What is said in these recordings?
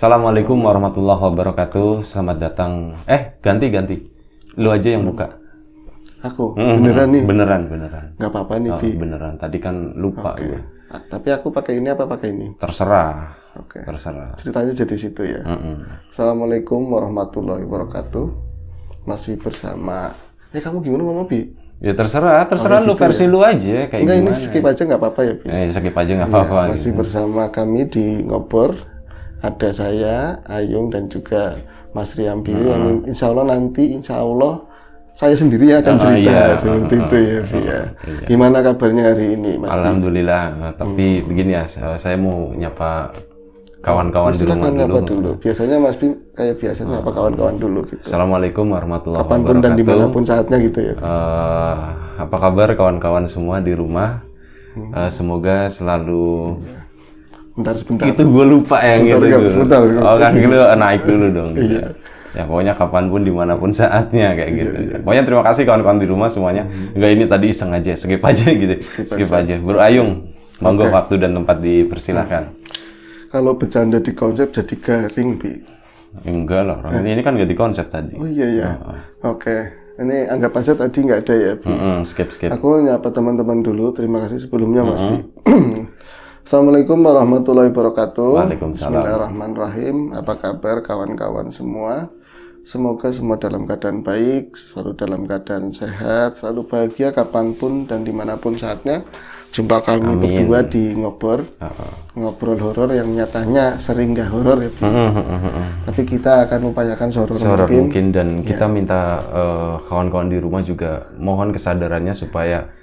Assalamualaikum warahmatullahi wabarakatuh. Selamat datang. Ganti. Lu aja yang buka. Aku? Beneran nih? Beneran. Nggak apa-apa nih, Bi. Beneran. Tadi kan lupa Oke. gue. Tapi aku pakai ini apa pakai ini? Terserah. Oke. Terserah. Ceritanya jadi situ ya. Assalamualaikum warahmatullahi wabarakatuh. Masih bersama. Kamu gimana ngomong, Bi? Ya terserah lu gitu versi lu aja kayak Enggak, gimana. ini skip aja nggak apa-apa ya, Bi? Skip aja nggak apa-apa. Masih bersama kami di Ngobor. Ada saya, Ayung, dan juga Mas Riam Biru yang insya Allah saya sendiri akan cerita seperti itu ya, Bi ya. Gimana kabarnya hari ini, Mas? Alhamdulillah. Tapi begini ya, saya mau nyapa kawan-kawan di rumah dulu. Biasanya Mas Bim kayak biasanya apa kawan-kawan dulu gitu. Assalamualaikum warahmatullahi Kapanpun wabarakatuh. dan dimanapun saatnya gitu ya. Apa kabar kawan-kawan semua di rumah? Semoga selalu. Sebentar. Itu gue lupa yang Sebentar. Oh kan gitu, naik dulu dong. Iya. Ya pokoknya kapanpun dimanapun saatnya kayak gitu. Pokoknya terima kasih kawan-kawan di rumah semuanya. Enggak, ini tadi iseng aja, skip aja gitu. Skip aja. Bro Ayung, monggo waktu dan tempat dipersilahkan. Kalau bercanda di konsep jadi garing, Bi. Enggak lah, ini kan ganti konsep tadi. Oh iya. Oke. Ini anggap aja tadi nggak ada ya, Bi. Skip. Aku nyapa teman-teman dulu. Terima kasih sebelumnya, Mas Bi. Assalamualaikum warahmatullahi wabarakatuh. Waalaikumsalam. Bismillahirrahmanirrahim. Apa kabar kawan-kawan semua? Semoga semua dalam keadaan baik, selalu dalam keadaan sehat, selalu bahagia kapanpun dan dimanapun saatnya. Jumpa kami berdua di Ngobor, ngobrol horor yang nyatanya sering gak horor ya. Tapi kita akan upayakan horor mungkin dan kita minta kawan-kawan di rumah juga mohon kesadarannya supaya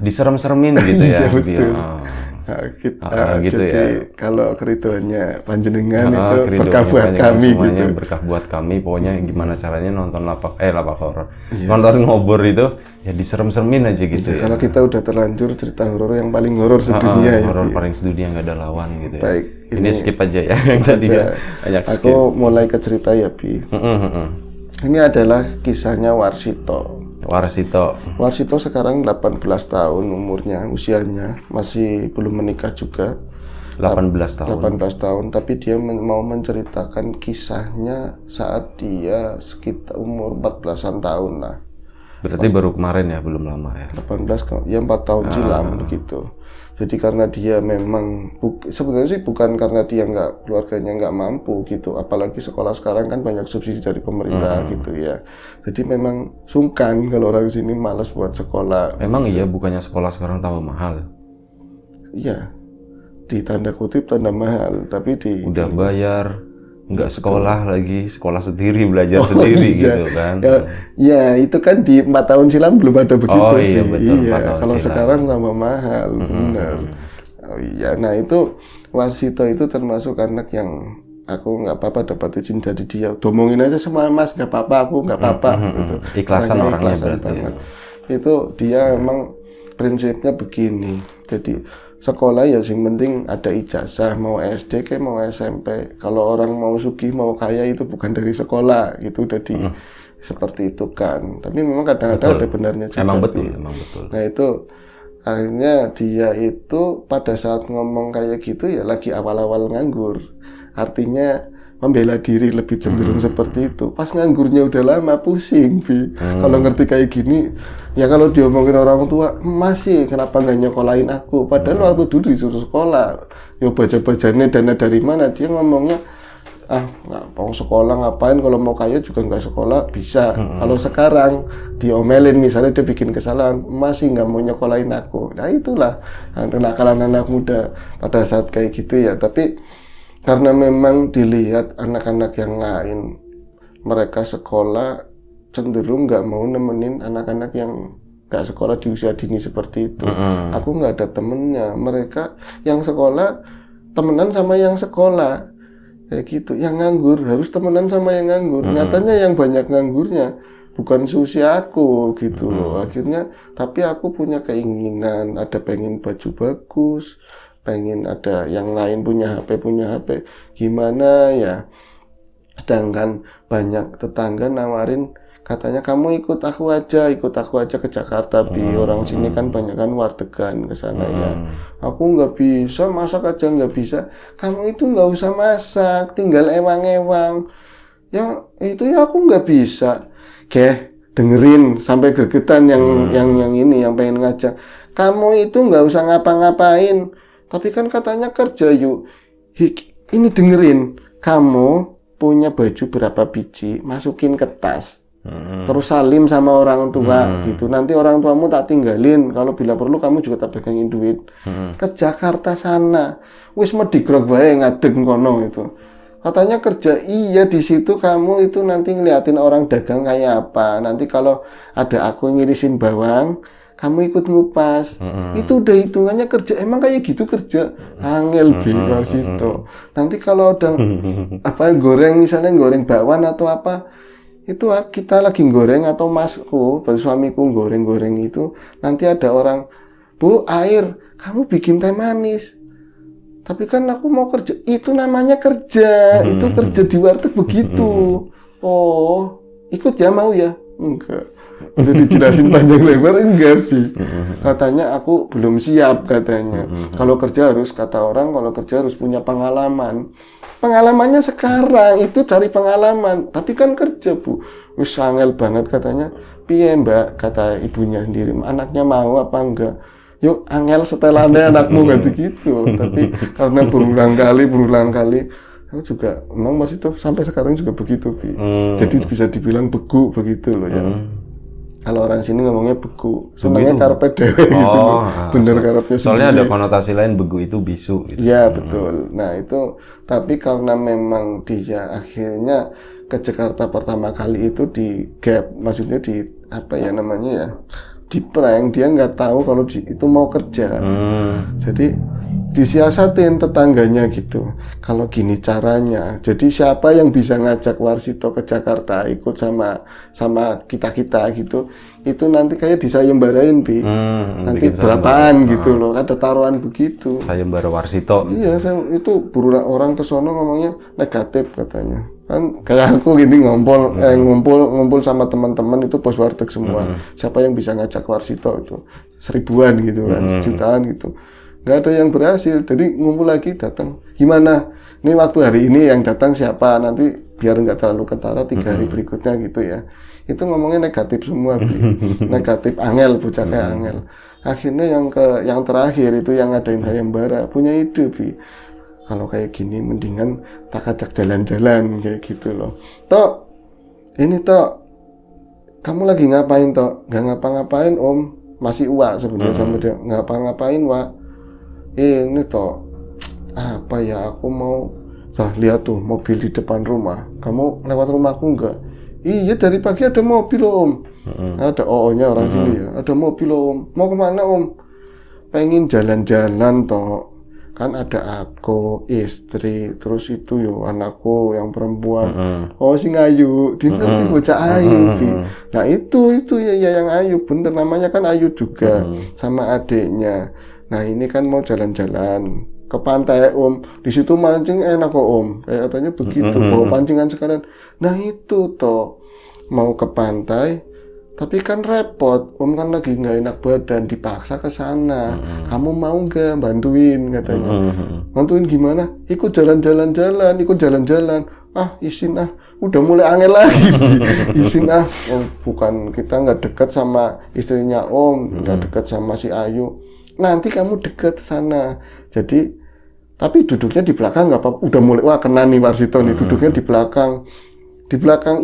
diserem-seremin gitu ya. Betul. Jadi kalau keriduannya panjenengan itu berkah buat kami gitu. Berkah buat kami. Pokoknya gimana caranya nonton lapak horor. Nonton Ngobor itu ya diserem-seremin aja gitu ya. Kalau kita udah terlanjur cerita horor yang paling horor sedunia ya. Horor paling sedunia nggak ada lawan gitu ya. Baik, ini skip aja ya yang tadi ya. Aku mulai ke cerita ya, Bi. Ini adalah kisahnya Warsito sekarang 18 tahun umurnya, usianya masih belum menikah juga. 18 tahun, tapi dia mau menceritakan kisahnya saat dia sekitar umur 14-an tahun lah. Berarti baru kemarin ya, belum lama ya. 18 ya 4 tahun silam begitu. Jadi karena dia memang sebenarnya sih bukan karena dia keluarganya nggak mampu gitu, apalagi sekolah sekarang kan banyak subsidi dari pemerintah gitu ya. Jadi memang sungkan kalau orang sini malas buat sekolah. Emang iya, bukannya sekolah sekarang tambah mahal? Iya, di tanda kutip tanda mahal, tapi udah bayar. Nggak sekolah lagi, sekolah sendiri, belajar sendiri gitu kan. Ya itu kan di 4 tahun silam belum ada begitu. Oh iya betul, 4 tahun kalau silam. Sekarang sama mahal, benar. Oh iya, nah itu Warsito itu termasuk anak yang aku nggak apa-apa dapat izin dari dia. Domongin aja sama Mas, nggak apa-apa, aku nggak apa-apa. Gitu. Ikhlasan orangnya berarti. Banget. Itu dia emang prinsipnya begini. Jadi sekolah ya sing penting ada ijazah, mau SD kayak mau SMP. Kalau orang mau sugih mau kaya itu bukan dari sekolah, itu udah seperti itu kan. Tapi memang kadang-kadang ada benarnya juga. Emang betul. Nah itu akhirnya dia itu pada saat ngomong kayak gitu ya lagi awal-awal nganggur. Artinya membela diri lebih cenderung seperti itu. Pas nganggurnya udah lama pusing, Bi. Kalau ngerti kayak gini, ya kalau diomongin orang tua, masih kenapa nggak nyekolahin aku? Padahal waktu dulu disuruh sekolah, ya baca-bacanya dana dari mana? Dia ngomongnya, nggak mau sekolah ngapain? Kalau mau kaya juga nggak sekolah bisa. Kalau sekarang diomelin, misalnya dia bikin kesalahan, masih nggak mau nyekolahin aku. Nah itulah kenakalan anak muda pada saat kayak gitu ya. Tapi karena memang dilihat anak-anak yang lain, mereka sekolah cenderung nggak mau nemenin anak-anak yang nggak sekolah di usia dini seperti itu. Aku nggak ada temennya. Mereka yang sekolah temenan sama yang sekolah kayak gitu. Yang nganggur harus temenan sama yang nganggur. Nyatanya yang banyak nganggurnya bukan seusia aku gitu loh. Akhirnya, tapi aku punya keinginan, ada pengen baju bagus, pengen ada yang lain punya HP, gimana ya, sedangkan banyak tetangga nawarin Katanya kamu ikut aku aja ke Jakarta, Bi. Orang sini kan banyak kan wartegan ke sana ya. Aku nggak bisa masak aja nggak bisa. Kamu itu nggak usah masak, tinggal ewang-ewang. Ya itu ya aku nggak bisa. Dengerin sampai gregetan yang ini yang pengen ngajak. Kamu itu nggak usah ngapa-ngapain. Tapi kan katanya kerja yuk. Ini dengerin. Kamu punya baju berapa biji, masukin ke tas. Terus salim sama orang tua gitu. Nanti orang tuamu tak tinggalin. Kalau bila perlu kamu juga tak pegangin duit. Ke Jakarta sana. Wis medigrog wae ngadeg kono itu. Katanya kerja, iya di situ kamu itu nanti ngeliatin orang dagang kayak apa. Nanti kalau ada aku ngirisin bawang, kamu ikut ngupas. Itu udah hitungannya kerja. Emang kayak gitu kerja? Angel bingung situ. Nanti kalau ada apa goreng misalnya goreng bakwan atau apa, itu kita lagi goreng atau masku, suamiku goreng-goreng itu, nanti ada orang, Bu, air, kamu bikin teh manis. Tapi kan aku mau kerja. Itu namanya kerja. Itu kerja di warteg begitu. Oh, ikut ya, mau ya? Enggak. Udah dijelasin panjang lebar, enggak sih. Katanya aku belum siap katanya. Kalau kerja harus, kata orang, kalau kerja harus punya pengalaman. Pengalamannya sekarang itu cari pengalaman, tapi kan kerja, Bu. Wis angel banget katanya. Piye, Mbak? Kata ibunya sendiri. Anaknya mau apa enggak? Yuk, angel setelannya anakmu gitu. Tapi karena berulang kali, aku juga memang masih itu sampai sekarang juga begitu, Bi. Jadi bisa dibilang beku begitu loh ya. Kalau orang sini ngomongnya beku, senangnya karpet dewe gitu loh. Bener karpetnya sendiri. Soalnya ada konotasi lain beku itu bisu gitu. Iya, betul. Nah, itu tapi karena memang dia akhirnya ke Jakarta pertama kali itu di gap, maksudnya di apa ya namanya ya? Di prank, dia nggak tahu kalau itu mau kerja. Jadi disiasatin tetangganya gitu. Kalau gini caranya. Jadi siapa yang bisa ngajak Warsito ke Jakarta ikut sama kita gitu. Itu nanti kayak disayembarain, Bi. Nanti berapaan gitu loh. Ada taruhan begitu. Sayembara Warsito. Iya, itu berulang orang ke sono ngomongnya negatif katanya. Kan kayak aku gini ngumpul sama teman-teman itu bos warteg semua. Siapa yang bisa ngajak Warsito itu 1000-an gitu kan, 1 jutaan gitu. Nggak ada yang berhasil, jadi ngumpul lagi datang. Gimana? Ini waktu hari ini yang datang siapa? Nanti biar nggak terlalu ketara 3 hari berikutnya gitu ya. Itu ngomongnya negatif semua, Bi. Negatif, angel, bocah kayak angel. Akhirnya yang terakhir itu yang ngadain sayembara punya ide, Bi. Kalau kayak gini mendingan tak ajak jalan-jalan kayak gitu loh. Tok, ini Tok, kamu lagi ngapain Tok? Nggak ngapa-ngapain Om, masih Uwa sebenarnya sama dia. Nggak ngapa-ngapain Wak. Ini Tok, apa ya aku mau, lihat tuh mobil di depan rumah. Kamu lewat rumahku nggak? Iya dari pagi ada mobil loh Om. Ada OO-nya orang sini ya. Ada mobil loh Om. Mau kemana Om? Pengen jalan-jalan Tok. Kan ada aku, istri, terus itu yo anakku yang perempuan. Oh sing Ayu, dia ngerti bocah Ayu. Nah itu ya yang Ayu, bener namanya kan Ayu juga sama adiknya. Nah ini kan mau jalan-jalan ke pantai Om, di situ mancing enak kok Om, kayak katanya begitu, bawa pancingan sekalian. Nah itu toh mau ke pantai. Tapi kan repot, Om kan lagi nggak enak badan, dipaksa ke sana. Kamu mau nggak bantuin katanya? Bantuin gimana? Ikut jalan-jalan. Ah, izin ah. Udah mulai angel lagi. Izin ah. Oh, bukan kita nggak dekat sama istrinya Om, nggak dekat sama si Ayu. Nanti kamu dekat sana. Jadi, tapi duduknya di belakang nggak apa-apa. Udah mulai wah kena nih Warsito nih, duduknya di belakang. Di belakang,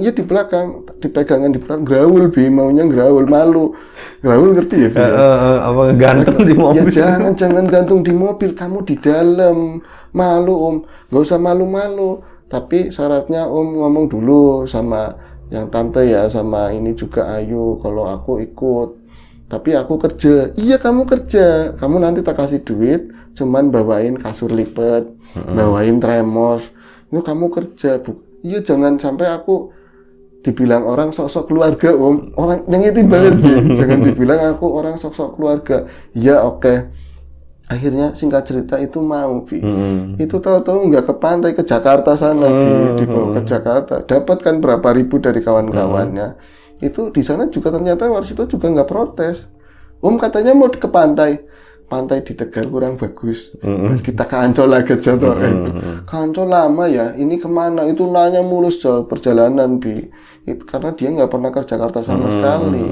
dipegangan di belakang, graul Bi, maunya graul, malu. Graul ngerti ya, Bi? Apa gantung di mobil? Ya jangan gantung di mobil, kamu di dalam. Malu Om, nggak usah malu-malu. Tapi syaratnya Om ngomong dulu sama yang tante ya, sama ini juga Ayu, kalau aku ikut. Tapi aku kerja. Iya kamu kerja, kamu nanti tak kasih duit, cuman bawain kasur lipat, bawain tremos. Ini kamu kerja, Bu. Iya jangan sampai aku dibilang orang sok-sok keluarga Om, orang nyengitin banget nih. Jangan dibilang aku orang sok-sok keluarga. Iya oke. Akhirnya singkat cerita itu mau Bi. Itu tahu-tahu nggak ke pantai, ke Jakarta sana Bi, dibawa ke Jakarta. Dapat kan berapa ribu dari kawan-kawannya. Itu di sana juga ternyata Warsito juga nggak protes. Om katanya mau ke pantai. Pantai di Tegal kurang bagus. Kita ke Ancol lagi jatuh itu. Ke Ancol lama ya. Ini kemana? Itu nanya mulus jauh perjalanan Bi. Itu karena dia nggak pernah ke Jakarta sama sekali.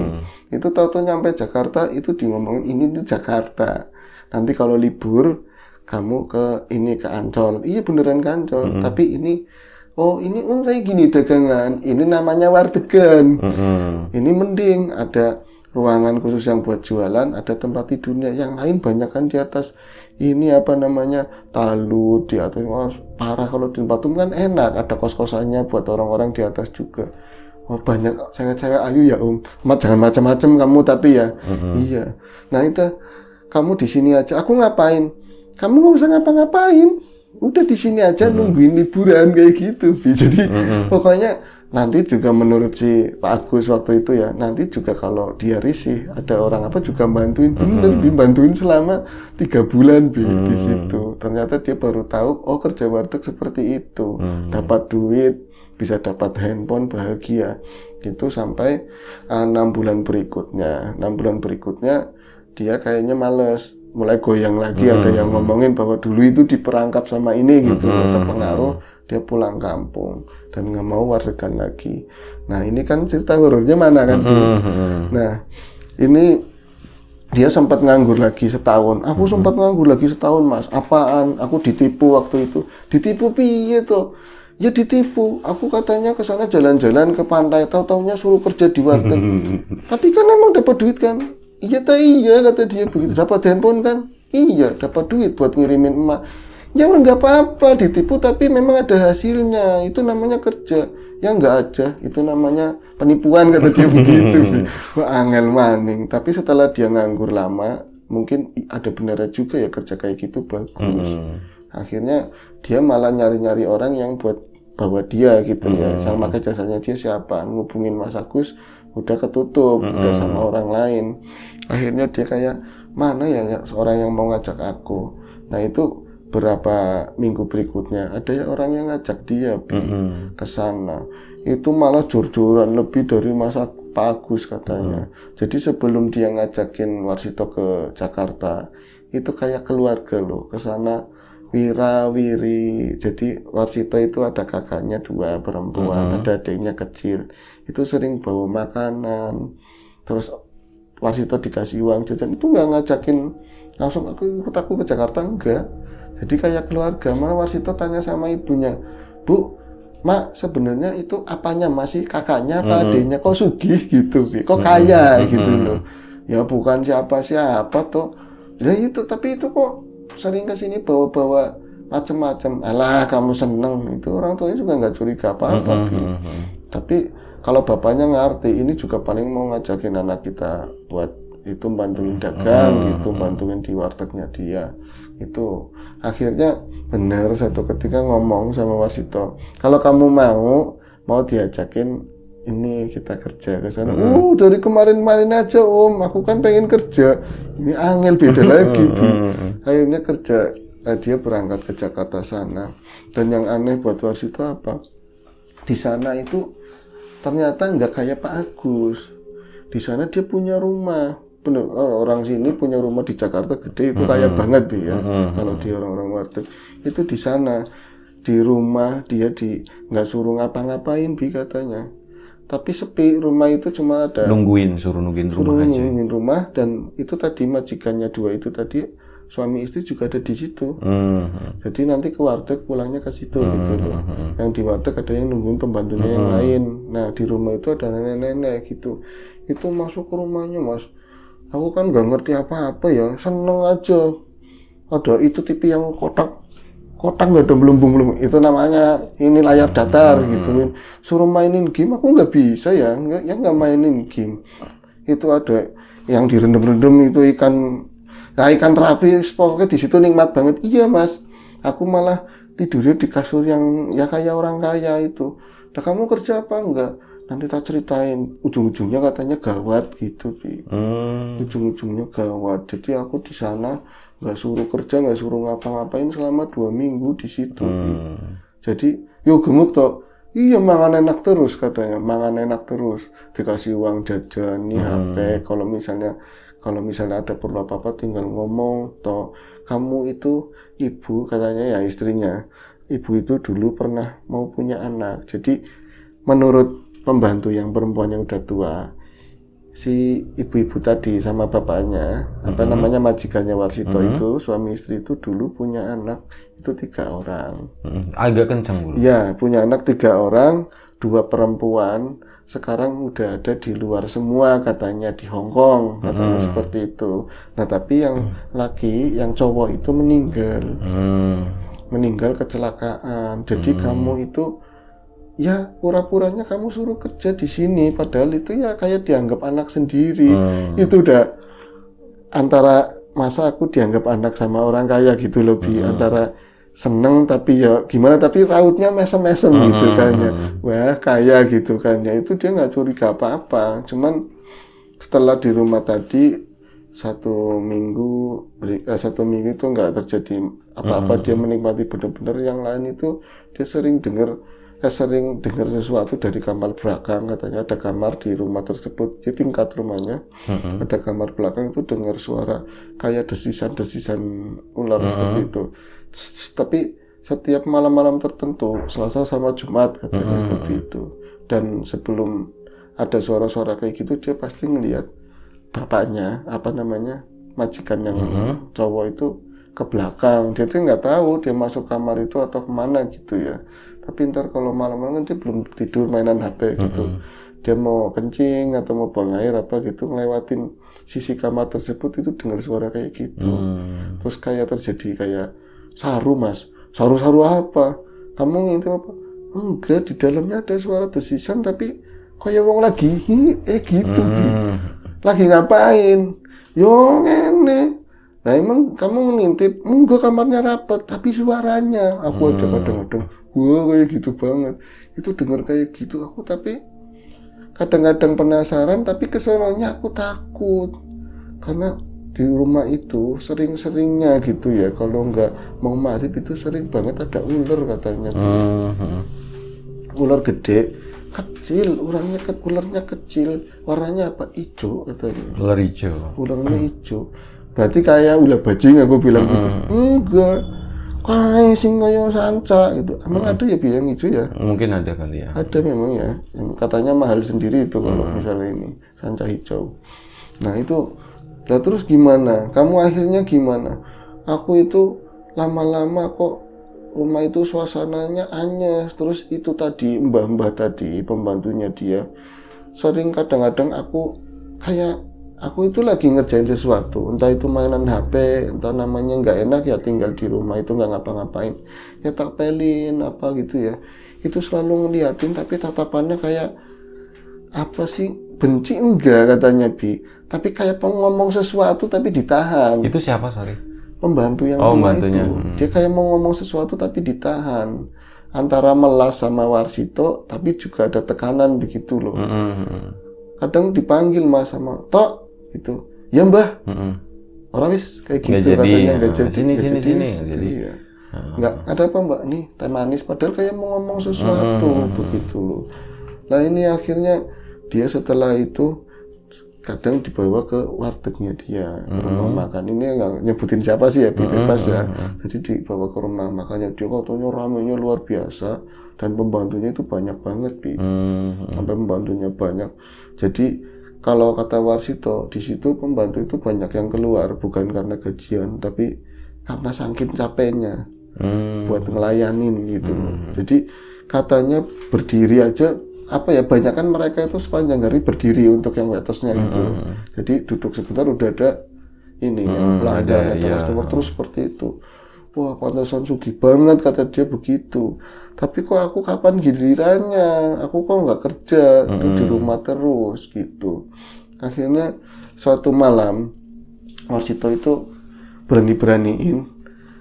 Itu tahu-tahu nyampe Jakarta itu di ngomongin ini di Jakarta. Nanti kalau libur kamu ke Ancol. Iya beneran ke Ancol. Tapi ini ini kayak gini dagangan. Ini namanya wartegan. Ini mending ada ruangan khusus yang buat jualan, ada tempat tidurnya. Yang lain banyak kan di atas. Ini apa namanya talut di atas. Parah kalau di tempat umum kan enak. Ada kos-kosannya buat orang-orang di atas juga. Banyak cewek-cewek ayu ya Om. Jangan macam-macam kamu tapi ya. Iya. Nah itu kamu di sini aja. Aku ngapain? Kamu nggak usah ngapa-ngapain. Udah di sini aja nungguin liburan kayak gitu. Jadi pokoknya nanti juga menurut si Pak Agus waktu itu ya, nanti juga kalau dia risih ada orang apa juga bantuin, bantuin selama 3 bulan di situ. Ternyata dia baru tahu kerja warteg seperti itu, dapat duit, bisa dapat handphone, bahagia. Itu sampai 6 bulan berikutnya. 6 bulan berikutnya dia kayaknya males. Mulai goyang lagi, ada yang ngomongin bahwa dulu itu diperangkap sama ini gitu, terpengaruh, dia pulang kampung dan nggak mau wartegan lagi. Nah ini kan cerita horornya mana kan? Nah ini dia sempat nganggur lagi setahun. Aku sempat nganggur lagi setahun Mas. Apaan? Aku ditipu waktu itu. Ditipu piye tuh? Ya ditipu. Aku katanya ke sana jalan-jalan ke pantai, tahu-taunya suruh kerja di warteg. Tapi kan emang dapat duit kan? Iya kata dia begitu. Dapat handphone kan? Iya, dapat duit buat ngirimin emak. Ya orang nggak apa-apa ditipu tapi memang ada hasilnya. Itu namanya kerja. Ya nggak aja. Itu namanya penipuan kata dia begitu. Wah angel maning. Tapi setelah dia nganggur lama, mungkin ada benarnya juga ya kerja kayak gitu bagus. Akhirnya dia malah nyari-nyari orang yang buat bawa dia gitu ya. Sama pakai jasanya dia siapa? Ngubungin Mas Agus. Udah ketutup, udah sama orang lain. Akhirnya dia kayak mana ya seorang yang mau ngajak aku. Nah itu berapa minggu berikutnya ada ya orang yang ngajak dia ke sana. Itu malah jor-joran lebih dari masa Pak Agus katanya. Jadi sebelum dia ngajakin Warsito ke Jakarta, itu kayak keluarga loh ke sana. Wira-wiri. Jadi Warsito itu ada kakaknya 2 perempuan, ada adiknya kecil. Itu sering bawa makanan. Terus Warsito dikasih uang jajan, itu nggak ngajakin langsung ikut aku ke Jakarta, enggak. Jadi kayak keluarga. Malah Warsito tanya sama ibunya, Bu, Mak sebenarnya itu apanya masih kakaknya apa adiknya? Kok sugih gitu, kok kaya gitu loh. Ya bukan siapa-siapa tuh. Ya itu, tapi itu kok sering kesini bawa-bawa macem-macem. Alah kamu seneng. Itu orang tuanya juga nggak curiga apa-apa. Tapi kalau bapaknya ngerti, ini juga paling mau ngajakin anak kita buat itu bantuin dagang gitu, bantuin di wartegnya dia. Itu akhirnya benar satu ketika ngomong sama Warsito, kalau kamu mau diajakin ini kita kerja ke sana. Dari kemarin-kemarin aja Om, aku kan pengen kerja. Ini angel beda lagi, Bi. Akhirnya kerja. Dia berangkat ke Jakarta sana. Dan yang aneh buat Warsito apa? Di sana itu ternyata nggak kayak Pak Agus. Di sana dia punya rumah. Bener, orang sini punya rumah di Jakarta gede itu kaya banget, Bi ya. Kalau di orang-orang warteg itu di sana di rumah dia nggak suruh ngapa-ngapain, Bi katanya. Tapi sepi, rumah itu cuma ada suruh nungguin rumah aja. Nungguin rumah, dan itu tadi majikannya 2 itu tadi suami istri juga ada di situ. Jadi nanti ke warteg pulangnya ke situ gitu loh. Yang di warteg ada yang nungguin pembantunya yang lain. Nah di rumah itu ada nenek-nenek gitu. Itu masuk ke rumahnya Mas. Aku kan nggak ngerti apa-apa ya, seneng aja. Ada itu TV yang kotak nggak ada belum itu namanya ini layar datar gitu. Suruh mainin game aku nggak bisa ya, nggak mainin game. Itu ada yang direndam-rendam itu ikan terapi, pokoknya di situ nikmat banget. Iya Mas, aku malah tidurnya di kasur yang ya kayak orang kaya itu. Nah kamu kerja apa enggak? Nanti tak ceritain. Ujung-ujungnya katanya gawat gitu, Bi. Ujung-ujungnya gawat. Jadi aku di sana nggak suruh kerja, nggak suruh ngapa-ngapain selama 2 minggu di situ. Jadi, yo gemuk toh. Iya, mangan enak terus katanya, mangan enak terus, dikasih uang jajan, nih HP, kalau misalnya ada perlu apa-apa tinggal ngomong, toh kamu itu ibu katanya ya istrinya, ibu itu dulu pernah mau punya anak, jadi menurut pembantu yang perempuan yang udah tua, si ibu-ibu tadi sama bapaknya, apa namanya majikannya Warsito itu, suami istri itu dulu punya anak itu 3 orang. Agak kencang bro. Ya, punya anak 3 orang, 2 perempuan. Sekarang udah ada di luar semua katanya di Hong Kong, katanya seperti itu. Nah, tapi yang laki, yang cowok itu meninggal kecelakaan. Jadi kamu itu ya pura-puranya kamu suruh kerja di sini, padahal itu ya kayak dianggap anak sendiri. Itu udah antara masa aku dianggap anak sama orang kaya gitu loh, Bi. Antara seneng tapi ya gimana, tapi rautnya mesem-mesem gitu kan ya. Wah, kaya gitu kan ya. Itu dia nggak curiga apa-apa. Cuman setelah di rumah tadi 1 minggu itu nggak terjadi apa-apa, dia menikmati benar-benar. Yang lain itu dia sering dengar sesuatu dari kamar belakang, katanya ada kamar di rumah tersebut, di tingkat rumahnya ada kamar belakang itu dengar suara kayak desisan-desisan ular seperti itu. Tapi setiap malam-malam tertentu, Selasa sama Jumat katanya seperti itu. Dan sebelum ada suara-suara kayak gitu, dia pasti ngelihat bapaknya, apa namanya, majikan yang cowok itu ke belakang. Dia tuh nggak tahu dia masuk kamar itu atau kemana gitu ya. Tapi ntar kalau malam-malam kan dia belum tidur, mainan HP gitu. Dia mau kencing atau mau buang air apa gitu, ngelewatin sisi kamar tersebut itu dengar suara kayak gitu. Terus kayak terjadi kayak saru, Mas. Saru-saru apa? Kamu ngintip apa? Enggak, di dalamnya ada suara desisan tapi kayak wong lagi gitu. Lagi ngapain? Yo ngene. Nah emang kamu ngintip? Enggak, kamarnya rapat tapi suaranya. Aku aja kadang-kadang wah kayak gitu banget. Itu dengar kayak gitu aku, tapi kadang-kadang penasaran, tapi kesannya aku takut. Karena di rumah itu sering-seringnya gitu ya, kalau nggak mau maghrib itu sering banget ada ular katanya. Ular gede, kecil, ularnya kecil, warnanya apa? Hijau katanya. Ular hijau. Ularnya hijau. Berarti kayak ular bajing, aku bilang gitu. Enggak. Kayak sing kayak sanca gitu. Emang ada ya biang hijau ya? Mungkin ada kali ya. Ada memang ya. Yang katanya mahal sendiri itu kalau misalnya ini sanca hijau. Nah itu, lah terus gimana? Kamu akhirnya gimana? Aku itu lama-lama kok rumah itu suasananya anyes. Terus itu tadi mbah-mbah tadi, pembantunya dia, sering kadang-kadang aku itu lagi ngerjain sesuatu, entah itu mainan HP, entah namanya nggak enak ya, tinggal di rumah itu nggak ngapa-ngapain, ya tak pelin apa gitu ya, itu selalu ngeliatin, tapi tatapannya kayak apa sih, benci enggak katanya Bi, tapi kayak ngomong sesuatu tapi ditahan. Itu siapa, sorry? Pembantu yang rumah itu, dia kayak mau ngomong sesuatu tapi ditahan, antara melas sama Warsito, tapi juga ada tekanan begitu loh. Kadang dipanggil Mas sama Tok itu, ya Mbah, orang wis kayak gitu katanya, nggak jadi, sini. Iya. Nggak ada apa Mbak, nih teh manis, padahal kayak mau ngomong sesuatu begitu loh. Nah ini akhirnya dia setelah itu kadang dibawa ke wartegnya dia, ke rumah makan. Ini nggak nyebutin siapa sih ya, bebas ya. Jadi dibawa ke rumah makannya dia, katanya ramenya luar biasa dan pembantunya itu banyak banget Bi. Sampai pembantunya banyak. Jadi kalau kata Warsito, di situ pembantu itu banyak yang keluar bukan karena gajian, tapi karena saking capeknya buat ngelayanin gitu. Jadi katanya berdiri aja, apa ya, banyak kan mereka itu sepanjang hari berdiri untuk yang waitersnya gitu. Jadi duduk sebentar udah ada ini yang pelanggan atau customer, terus seperti itu. Wah, pantesan sugih banget kata dia begitu. Tapi kok aku kapan gilirannya? Aku kok nggak kerja, di rumah terus gitu. Akhirnya suatu malam Warsito itu berani-beraniin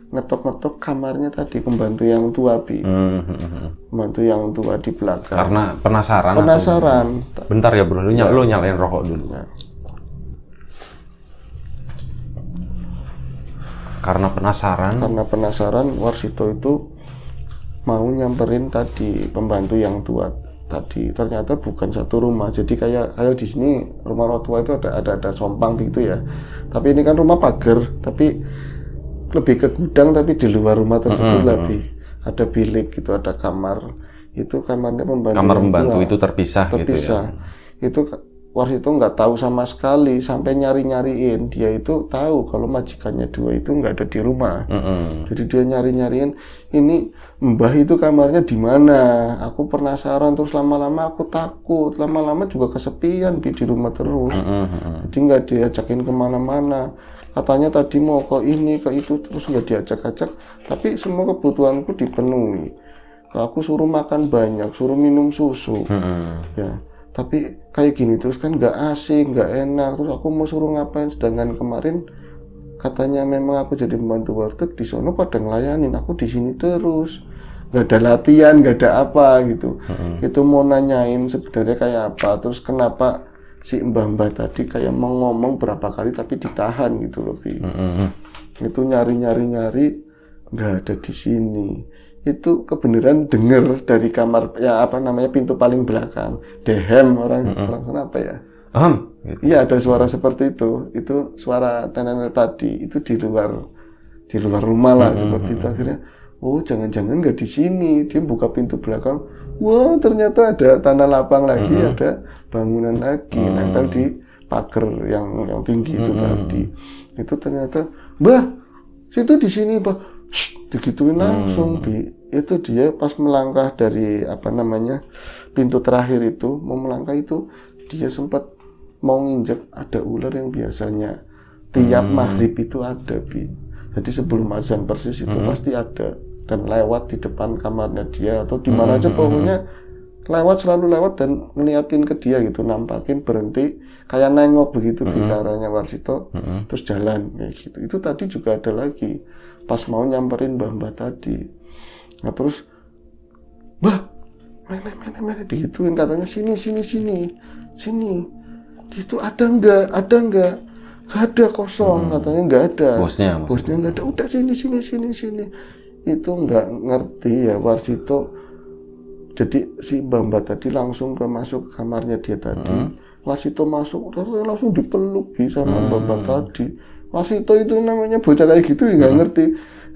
ngetok-ngetok kamarnya tadi, pembantu yang tua Bi. Pembantu yang tua di belakang. Karena penasaran. Bentar ya bro, lu nyalain rokok dulu. Ya. Karena penasaran, Warsito itu mau nyamperin tadi pembantu yang tua tadi, ternyata bukan satu rumah. Jadi kayak di sini rumah orang tua itu ada sompang begitu ya, tapi ini kan rumah pagar, tapi lebih ke gudang, tapi di luar rumah tersebut lebih ada bilik gitu, ada kamar. Itu kamarnya pembantu. Kamar pembantu itu terpisah gitu ya. Itu Warsito nggak tahu sama sekali, sampai nyariin. Dia itu tahu kalau majikannya dua itu nggak ada di rumah. Jadi dia nyariin, ini Mbah itu kamarnya di mana? Aku penasaran, terus lama-lama aku takut, lama-lama juga kesepian di rumah terus. Jadi nggak diajakin kemana-mana. Katanya tadi mau ke ini, ke itu, terus nggak diajak-ajak. Tapi semua kebutuhanku dipenuhi. Aku suruh makan banyak, suruh minum susu. Ya. Tapi kayak gini terus kan nggak asik, nggak enak. Terus aku mau suruh ngapain? Sedangkan kemarin katanya memang aku jadi pembantu warteg, di sono pada ngelayanin, aku di sini terus, nggak ada latihan, nggak ada apa gitu. Itu mau nanyain sebenarnya kayak apa, terus kenapa si mbah-mbah tadi kayak mau ngomong berapa kali tapi ditahan gitu loh, Bi. Itu nyari nggak ada di sini. Itu kebenaran dengar dari kamar ya, apa namanya, pintu paling belakang, dehem orang sana apa ya, gitu. Iya, ada suara seperti itu suara nenek tadi itu di luar rumah lah, seperti itu. Akhirnya oh jangan-jangan nggak di sini. Dia buka pintu belakang, wah ternyata ada tanah lapang lagi, ada bangunan lagi nempel di pagar yang tinggi itu tadi. Itu ternyata, Mbah situ di sini, Mbah, digituin langsung. Itu dia pas melangkah dari apa namanya pintu terakhir itu, mau melangkah itu dia sempat mau nginjek, ada ular yang biasanya tiap maghrib itu ada, Bi. Jadi sebelum azan persis itu pasti ada, dan lewat di depan kamarnya dia atau di mana aja pokoknya selalu lewat dan ngeliatin ke dia gitu, nampakin, berhenti kayak nengok begitu ke arahnya Warsito, terus jalan kayak gitu. Itu tadi juga ada lagi pas mau nyamperin mbah-mbah tadi. Nah terus, Mbah, mana digituin, katanya sini. Itu ada nggak? Nggak ada, kosong, katanya nggak ada. Bosnya nggak ada. Udah sini. Itu nggak ngerti ya Warsito. Jadi si mbah tadi langsung masuk ke kamarnya dia tadi. Warsito masuk, terus langsung dipeluk sama mbah tadi. Warsito itu namanya bocah kayak gitu ya nggak ngerti.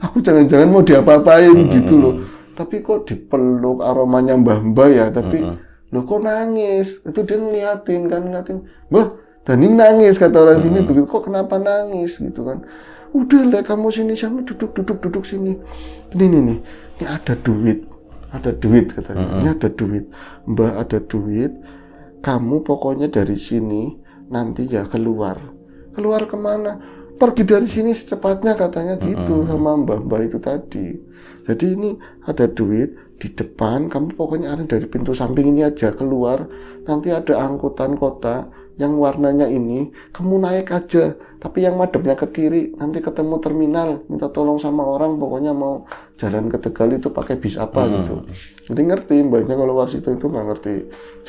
Aku jangan-jangan mau diapa-apain gitu loh. Tapi kok dipeluk, aromanya mbah ya. Tapi loh kok nangis? Itu dia ngeliatin. Mbah, Daning nangis, kata orang sini begitu. Kok kenapa nangis gitu kan? Udah lah kamu sini, sama duduk sini. Ini ada duit. Katanya. Ini ada duit. Mbah ada duit. Kamu pokoknya dari sini nanti ya keluar kemana? Pergi dari sini secepatnya, katanya gitu sama mbah itu tadi. Jadi ini ada duit di depan, kamu pokoknya ada dari pintu samping ini aja keluar. Nanti ada angkutan kota yang warnanya ini, kamu naik aja. Tapi yang madepnya ke kiri, nanti ketemu terminal, minta tolong sama orang, pokoknya mau jalan ke Tegal itu pakai bis apa gitu. Jadi ngerti mbaknya kalau Warsito itu nggak ngerti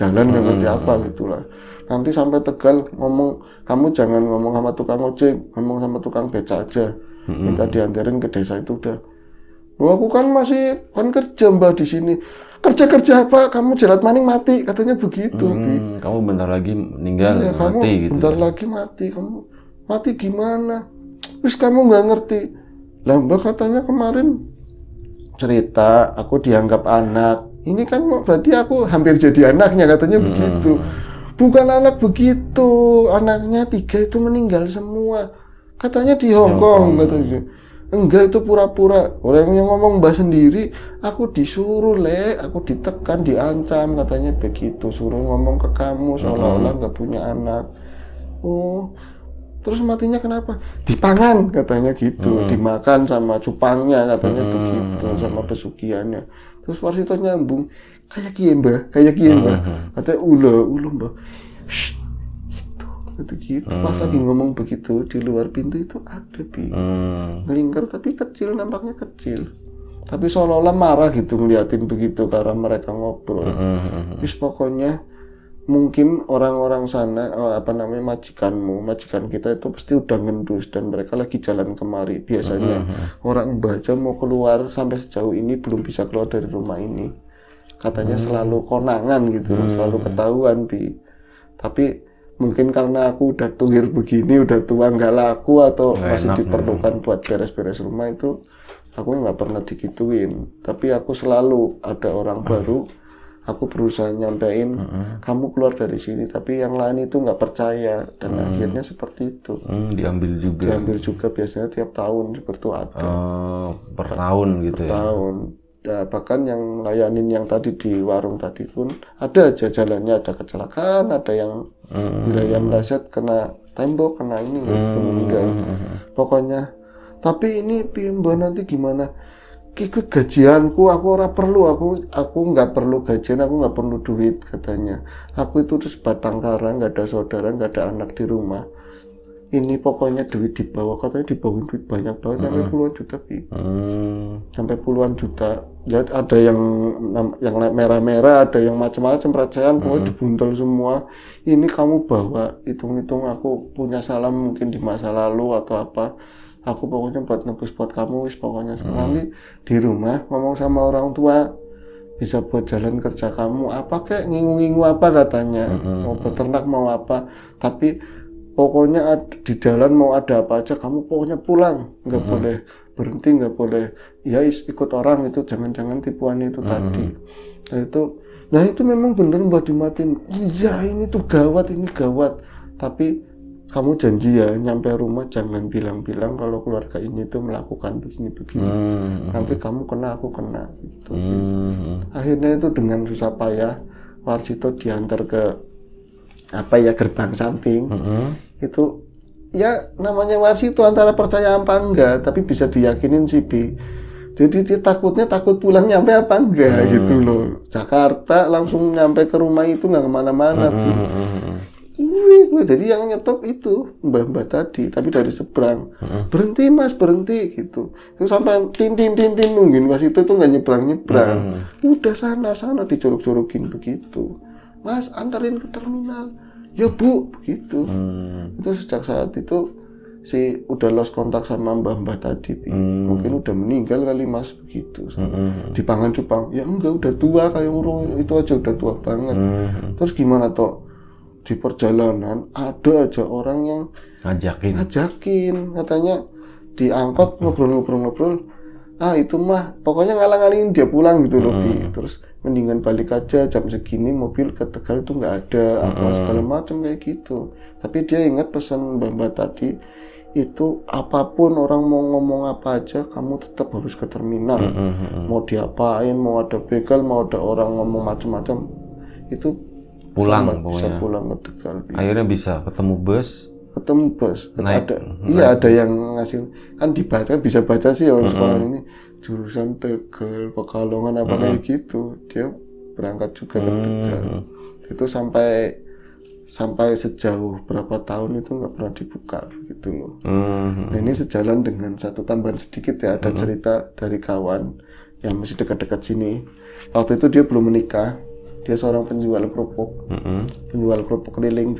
jalan, nggak ngerti apa gitulah. Nanti sampai Tegal ngomong, kamu jangan ngomong sama tukang ojek, ngomong sama tukang beca aja. Minta dianterin ke desa itu udah. Wah, aku kan masih kerja Mbak di sini. Kerja apa? Kamu jerat maning mati, katanya begitu. Kamu bentar lagi meninggal, ya, kamu mati gitu. Bentar lagi mati, kamu mati gimana? Terus kamu nggak ngerti. Lah Mbak katanya kemarin cerita aku dianggap anak. Ini kan berarti aku hampir jadi anaknya, katanya begitu. Bukan anak begitu, anaknya 3 itu meninggal semua. Katanya di Hongkong, katanya. Enggak, itu pura-pura. Orang yang ngomong Mbak sendiri, aku disuruh aku ditekan, diancam, katanya begitu. Suruh ngomong ke kamu seolah-olah nggak punya anak. Oh, terus matinya kenapa? Dipangan, katanya gitu. Dimakan sama cupangnya, katanya begitu, sama pesugihannya. Terus Warsito nyambung, kayak kie Mbak. Katanya ulo Mbak. Gitu. Pas lagi ngomong begitu, di luar pintu itu ada ngelingkar, tapi kecil, nampaknya kecil. Tapi seolah-olah marah gitu ngeliatin begitu karena mereka ngobrol. Terus pokoknya mungkin orang-orang sana, majikan kita itu pasti udah ngendus dan mereka lagi jalan kemari. Biasanya orang baca mau keluar sampai sejauh ini belum bisa keluar dari rumah ini. Katanya selalu konangan gitu, selalu ketahuan Tapi mungkin karena aku udah tuir begini, udah tua nggak laku atau masih diperlukan buat beres-beres rumah itu, aku nggak pernah digituin. Tapi aku selalu ada orang baru, aku berusaha nyampein, kamu keluar dari sini, tapi yang lain itu nggak percaya dan akhirnya seperti itu. Diambil juga Biasanya tiap tahun seperti itu ada. per tahun gitu ya. Tahun. Ya, bahkan yang layanin yang tadi di warung tadi pun ada aja jalannya, ada kecelakaan, ada yang wilayah meleset kena tembok, kena ini itu meninggal. Pokoknya, tapi ini Mbak nanti gimana? Ikut gajianku, aku ora perlu, aku nggak perlu gajian, aku nggak perlu duit katanya. Aku itu terus batang kara, nggak ada saudara, nggak ada anak di rumah. Ini pokoknya duit dibawa, katanya dibawain duit banyak banget, sampai puluhan juta sampai puluhan juta. Jadi ada yang merah-merah, ada yang macam-macam percayaan, pokoknya dibuntel semua. Ini kamu bawa, hitung-hitung aku punya salah mungkin di masa lalu atau apa. Aku pokoknya buat nebus buat kamu, pokoknya nanti di rumah ngomong sama orang tua, bisa buat jalan kerja kamu, apa kayak ngingu-ngingu apa katanya, mau beternak mau apa, tapi pokoknya di jalan mau ada apa aja kamu pokoknya pulang, nggak boleh berhenti, nggak boleh ya ikut orang itu, jangan-jangan tipuan itu tadi. Nah itu memang bener Mbak dimatiin. Iya ini tuh gawat, ini gawat. Tapi kamu janji ya nyampe rumah jangan bilang-bilang kalau keluarga ini tuh melakukan begini-begini. Nanti kamu kena, aku kena gitu. Akhirnya itu dengan susah payah Warsito diantar ke gerbang samping. Itu ya namanya Warsito antara percaya apa enggak, tapi bisa diyakinin sih Jadi dia takut pulang nyampe apa enggak gitu loh. Jakarta langsung nyampe ke rumah itu nggak kemana-mana. Jadi yang nyetop itu mbak-mbak tadi, tapi dari seberang. Berhenti mas, berhenti gitu. Terus sampai tin nungguin Warsito itu nggak nyebrang. Udah sana dijorok-jorokin begitu. Mas antarin ke terminal. Ya bu, begitu. Itu sejak saat itu udah lost kontak sama mbah-mbah tadi. Mungkin udah meninggal kali mas begitu. Di Pangan Cupang, ya enggak udah tua kayak urung itu aja udah tua banget. Terus gimana toh? Di perjalanan ada aja orang yang ngajakin katanya diangkut ngobrol. Itu mah pokoknya ngalang-ngalingin dia pulang gitu loh. Terus mendingan balik aja jam segini mobil ke Tegal itu nggak ada apa segala macam kayak gitu. Tapi dia ingat pesan mbak tadi itu, apapun orang mau ngomong apa aja kamu tetap harus ke terminal. Mau diapain, mau ada begal, mau ada orang ngomong macam-macam itu pulang bisa pulang ke Tegal. Akhirnya bisa ketemu bus. Ada yang ngasih kan dibaca, bisa baca sih orang sekolah ini jurusan Tegal, Pekalongan apa kayak gitu. Dia berangkat juga ke Tegal. Itu sampai sejauh berapa tahun itu nggak pernah dibuka gitu loh. Nah ini sejalan dengan satu tambahan sedikit ya, ada cerita dari kawan yang masih dekat-dekat sini. Waktu itu dia belum menikah. Dia seorang penjual kerupuk, keliling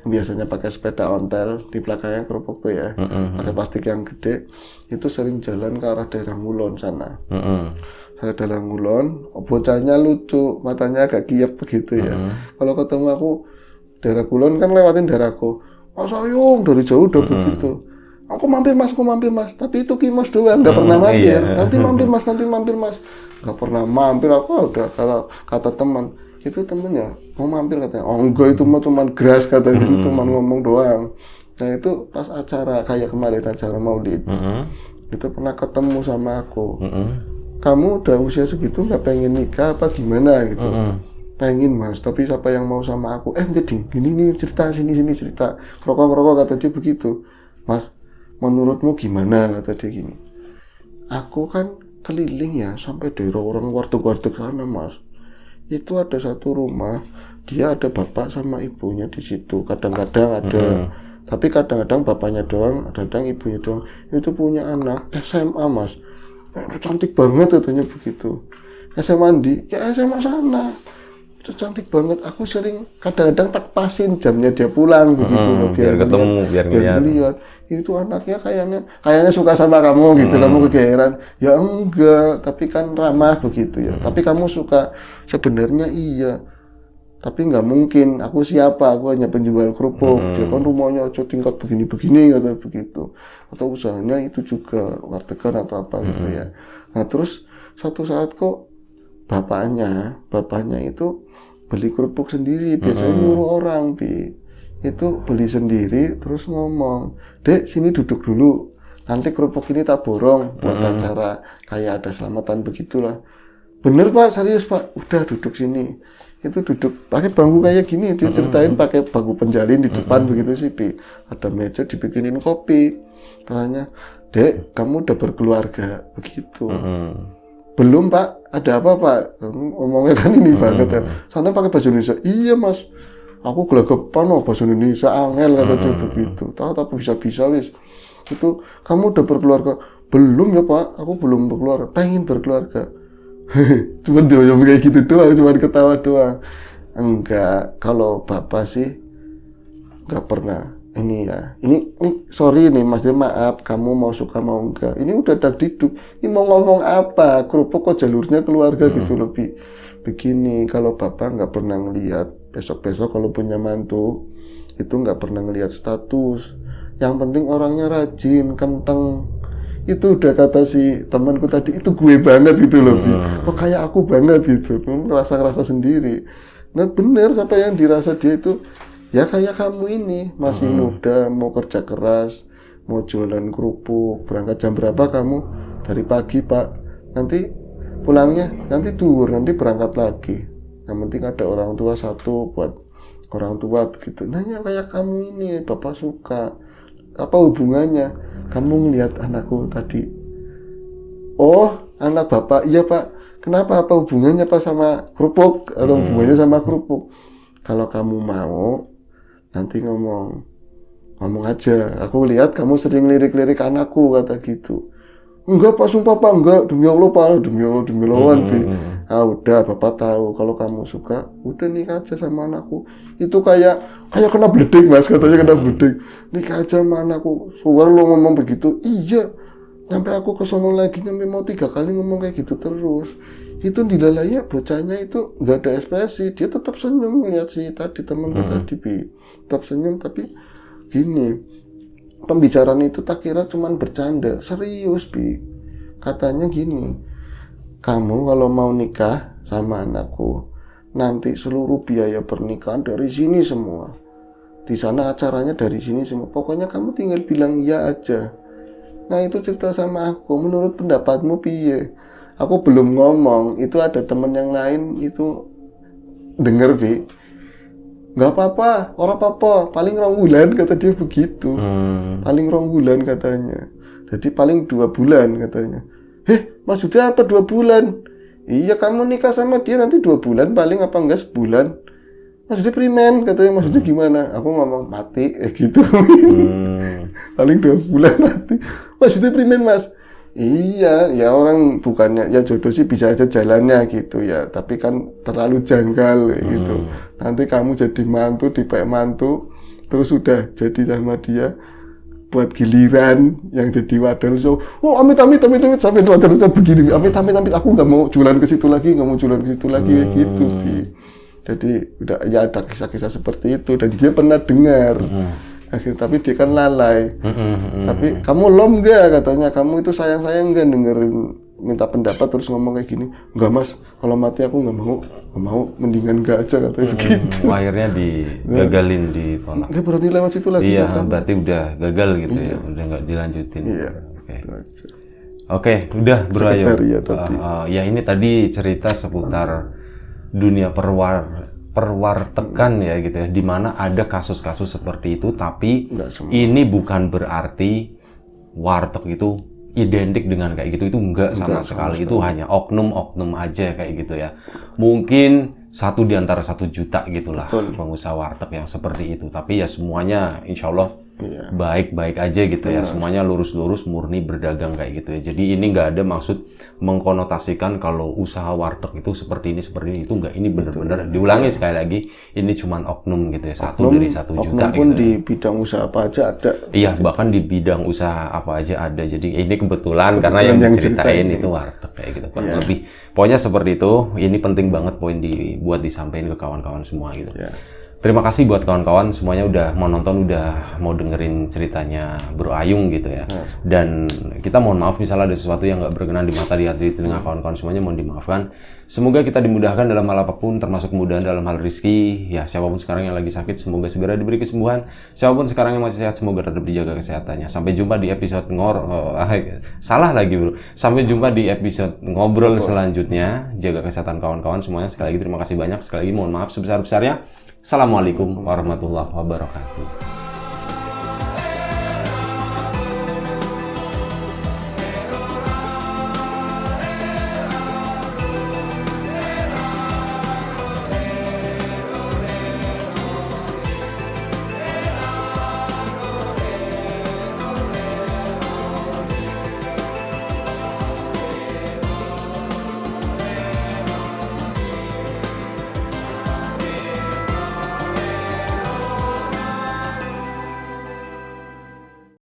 biasanya pakai sepeda ontel, di belakangnya kerupuk tuh ya, pakai plastik yang gede. Itu sering jalan ke arah daerah Ngulon sana. Saya daerah Ngulon, bocahnya lucu, matanya agak giap begitu ya. Kalau ketemu aku daerah Ngulon kan lewatin daerahku, Mas Ayung dari jauh udah begitu. Aku mampir mas, tapi itu Kimos doang, nggak pernah mampir. Nanti mampir mas. Nggak pernah mampir, aku udah kalau kata teman itu temennya mau mampir katanya, oh enggak itu mah cuman gras katanya, itu cuma ngomong doang. Nah itu pas acara kayak kemarin acara Maulid, itu pernah ketemu sama aku. Kamu udah usia segitu nggak pengen nikah apa gimana gitu? Pengen mas, tapi siapa yang mau sama aku? Jadi gini cerita sini cerita, rokok kata dia begitu. Mas, menurutmu gimana kata dia gini? Aku kan keliling ya sampai daerah orang warteg sana mas. Itu ada satu rumah, dia ada bapak sama ibunya di situ. Kadang-kadang ada, tapi kadang-kadang bapaknya doang, kadang ibunya doang. Itu punya anak SMA mas, cantik banget katanya begitu. SMA di, ya SMA sana. itu cantik banget. Aku sering kadang-kadang tak pasin jamnya dia pulang begitu loh, biar ketemu, biar ngeliat. ngeliat. Itu anaknya kayaknya suka sama kamu gitu. Kamu kegeeran. Ya enggak, tapi kan ramah begitu ya. Tapi kamu suka, sebenarnya iya. Tapi nggak mungkin, aku siapa? Aku hanya penjual kerupuk. Dia kan rumahnya aja tingkat begini-begini atau begitu. Atau usahanya itu juga wartegan atau apa gitu ya. Nah terus satu saat kok bapaknya itu beli kerupuk sendiri. Biasanya nyuruh orang, itu beli sendiri terus ngomong, "Dek, sini duduk dulu. Nanti kerupuk ini tak borong buat acara kayak ada selamatan begitulah." "Bener Pak, serius Pak." "Udah duduk sini." Itu duduk pakai bangku kayak gini, diceritain pakai bangku penjalin di depan begitu sih, ada meja dibikinin kopi. Katanya, "Dek, kamu udah berkeluarga." Begitu. "Belum Pak, ada apa Pak?" Ngomongnya kan ini banget ya. "Sana pakai bahasa Indonesia." "Iya Mas, aku gelagapan loh bahasa Indonesia, angel," kata dia begitu. Tahu tapi bisa-bisa wis. "Itu kamu udah berkeluarga?" "Belum ya Pak, aku belum berkeluarga." "Pengen berkeluarga?" Cuman dia kayak gitu doang, cuman ketawa doang. Enggak, kalau bapak sih nggak pernah. Ini ya, ini sorry nih Mas, maaf, kamu mau suka mau enggak. Ini udah dagdikduk. Ini mau ngomong apa? Kerupuk kok jalurnya keluarga gitu lebih. Begini, kalau bapak nggak pernah ngeliat, besok-besok kalau punya mantu itu nggak pernah ngeliat status. Yang penting orangnya rajin, kenteng. Itu udah kata si temanku tadi, itu gue banget gitu loh, kok kayak aku banget gitu, ngerasa sendiri. Nah bener, sampai yang dirasa dia itu ya kayak kamu ini, masih muda, mau kerja keras, mau jualan kerupuk. Berangkat jam berapa kamu? Dari pagi Pak, nanti pulangnya nanti duhur, nanti berangkat lagi. Yang penting ada orang tua satu buat orang tua begitu. Nah yang kayak kamu ini bapak suka. Apa hubungannya? Kamu ngelihat anakku tadi. "Oh, anak bapak." "Iya Pak." "Kenapa? Apa hubungannya Pak sama kerupuk?" "Atau hubungannya sama kerupuk?" "Kalau kamu mau, nanti ngomong aja. Aku lihat kamu sering lirik-lirik anakku," kata gitu. "Enggak Pak, sumpah Pak, enggak. Demi Allah Pak, demi Allah, "Ah udah, bapak tahu kalau kamu suka, udah nikah aja sama anakku." Itu kayak kena bledek Mas, katanya kena bledek. "Nikah aja sama anakku." Suara lo ngomong begitu. Iya, sampai aku kesono lagi, sampai mau 3 kali ngomong kayak gitu terus. Itu dilalaya bocahnya itu nggak ada ekspresi, dia tetap senyum ngeliat si tadi temanku tadi, tetap senyum. Tapi gini, pembicaraan itu tak kira cuman bercanda, serius katanya gini, "Kamu kalau mau nikah sama anakku, nanti seluruh biaya pernikahan dari sini semua. Di sana acaranya dari sini semua. Pokoknya kamu tinggal bilang iya aja." Nah itu cerita sama aku, menurut pendapatmu piye? Aku belum ngomong, itu ada temen yang lain itu denger "Nggak apa-apa, orang apa-apa, paling 2 bulan," kata dia begitu. Paling 2 bulan katanya. Jadi paling 2 bulan katanya. Maksudnya apa 2 bulan? "Iya, kamu nikah sama dia nanti 2 bulan, paling apa enggak sebulan." "Maksudnya primen?" katanya. "Maksudnya gimana?" Aku ngomong mati gitu. Paling 2 bulan mati. "Maksudnya primen Mas?" "Iya, ya orang bukannya ya jodoh sih bisa aja jalannya gitu ya, tapi kan terlalu janggal gitu. Nanti kamu jadi mantu, dipek mantu, terus udah jadi sama dia, buat giliran yang jadi wadal so, amit sampai wajar begini, amit aku nggak mau jualan ke situ lagi, kayak gitu." Jadi udah ya ada kisah-kisah seperti itu dan dia pernah dengar. Tapi dia kan lalai. Tapi kamu lom nggak, katanya, "Kamu itu sayang nggak dengerin minta pendapat terus ngomong kayak gini?" "Nggak Mas, kalau mati aku nggak mau, mendingan nggak aja," katanya begitu. Akhirnya digagalin, ditolak. Nggak berani lewat situ lagi. Iya, berarti udah gagal gitu ya, udah nggak dilanjutin. Iya. Oke, udah Bro Ayu. Ya ini tadi cerita seputar dunia perwartekan ya gitu ya, dimana ada kasus-kasus seperti itu, tapi ini bukan berarti warteg itu identik dengan kayak gitu, itu enggak sama sekali. Itu hanya oknum-oknum aja kayak gitu ya. Mungkin 1 di antara 1 juta gitulah pengusaha warteg yang seperti itu, tapi ya semuanya insya Allah baik-baik aja gitu ya, semuanya lurus-lurus murni berdagang kayak gitu ya. Jadi ini nggak ada maksud mengkonotasikan kalau usaha warteg itu seperti ini itu nggak. Ini bener-bener diulangi sekali lagi, ini cuman oknum gitu ya, satu dari 1 juta oknum pun gitu. di bidang usaha apa aja ada. Iya, bahkan di bidang usaha apa aja ada. Jadi ini kebetulan karena yang diceritain itu warteg kayak gitu kurang lebih. Pokoknya seperti itu. Ini penting banget poin dibuat disampaikan ke kawan-kawan semua gitu. Terima kasih buat kawan-kawan semuanya udah mau nonton, udah mau dengerin ceritanya Bro Ayung gitu ya. Dan kita mohon maaf misalnya ada sesuatu yang nggak berkenan di mata, di hati, di telinga kawan-kawan semuanya, mohon dimaafkan. Semoga kita dimudahkan dalam hal apapun, termasuk kemudahan dalam hal rezeki. Ya, siapapun sekarang yang lagi sakit, semoga segera diberi kesembuhan. Siapapun sekarang yang masih sehat, semoga tetap dijaga kesehatannya. Sampai jumpa di episode salah lagi bro. Sampai jumpa di episode ngobrol selanjutnya. Jaga kesehatan kawan-kawan semuanya. Sekali lagi terima kasih banyak. Sekali lagi mohon maaf sebesar-besarnya. Assalamualaikum warahmatullahi wabarakatuh.